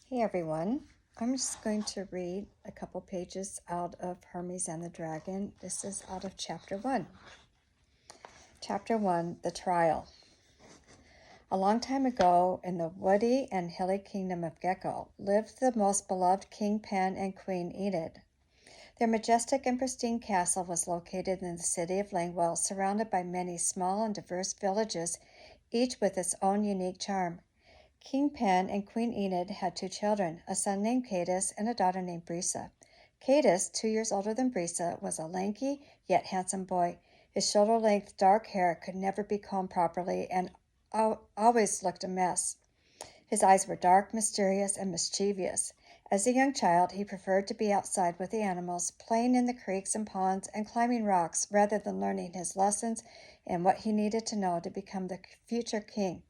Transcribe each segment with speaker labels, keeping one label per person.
Speaker 1: Hey everyone, I'm just going to read a couple pages out of Hermes and the Dragon. This is out of chapter 1. Chapter 1, The Trial. A long time ago, in the woody and hilly kingdom of Gecko, lived the most beloved King Pan and Queen Enid. Their majestic and pristine castle was located in the city of Langwell, surrounded by many small and diverse villages, each with its own unique charm. King Pan and Queen Enid had 2 children, a son named Cadus and a daughter named Brisa. Cadus, 2 years older than Brisa, was a lanky yet handsome boy. His shoulder-length dark hair could never be combed properly and always looked a mess. His eyes were dark, mysterious, and mischievous. As a young child, he preferred to be outside with the animals, playing in the creeks and ponds and climbing rocks rather than learning his lessons and what he needed to know to become the future king.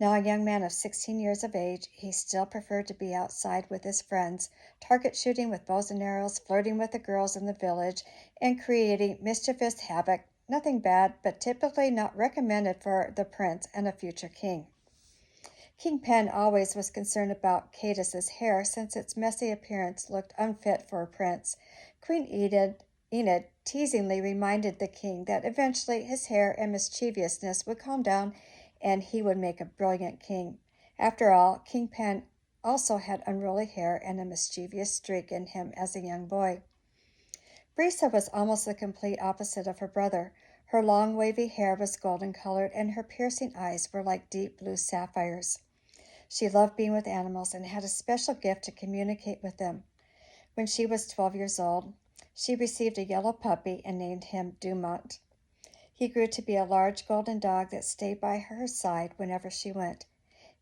Speaker 1: Now a young man of 16 years of age, he still preferred to be outside with his friends, target shooting with bows and arrows, flirting with the girls in the village, and creating mischievous havoc. Nothing bad, but typically not recommended for the prince and a future king. King Pen always was concerned about Cadus's hair, since its messy appearance looked unfit for a prince. Queen Enid teasingly reminded the king that eventually his hair and mischievousness would calm down and he would make a brilliant king. After all, King Pen also had unruly hair and a mischievous streak in him as a young boy. Brisa was almost the complete opposite of her brother. Her long wavy hair was golden colored and her piercing eyes were like deep blue sapphires. She loved being with animals and had a special gift to communicate with them. When she was 12 years old, she received a yellow puppy and named him Dumont. He grew to be a large golden dog that stayed by her side whenever she went.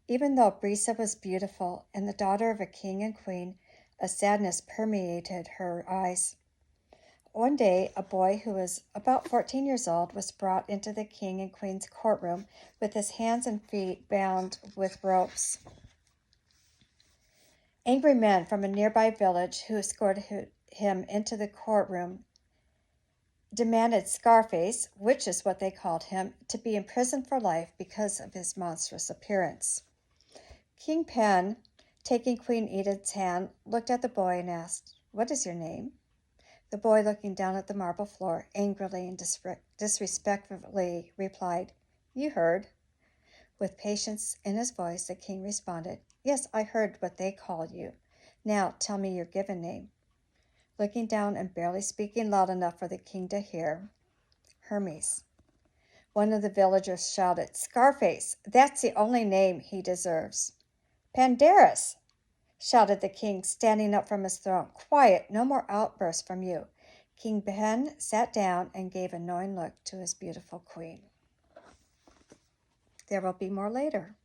Speaker 1: Even though Brisa was beautiful and the daughter of a king and queen, a sadness permeated her eyes. One day, a boy who was about 14 years old was brought into the king and queen's courtroom with his hands and feet bound with ropes. Angry men from a nearby village who escorted him into the courtroom demanded Scarface, which is what they called him, to be imprisoned for life because of his monstrous appearance. King Pen, taking Queen Enid's hand, looked at the boy and asked, "What is your name?" The boy, looking down at the marble floor, angrily and disrespectfully replied, "You heard." With patience in his voice, the king responded, "Yes, I heard what they called you. Now tell me your given name." Looking down and barely speaking loud enough for the king to hear, "Hermes." One of the villagers shouted, "Scarface! That's the only name he deserves." "Pandarus!" shouted the king, standing up from his throne. "Quiet, no more outbursts from you." King Pen sat down and gave a knowing look to his beautiful queen. There will be more later.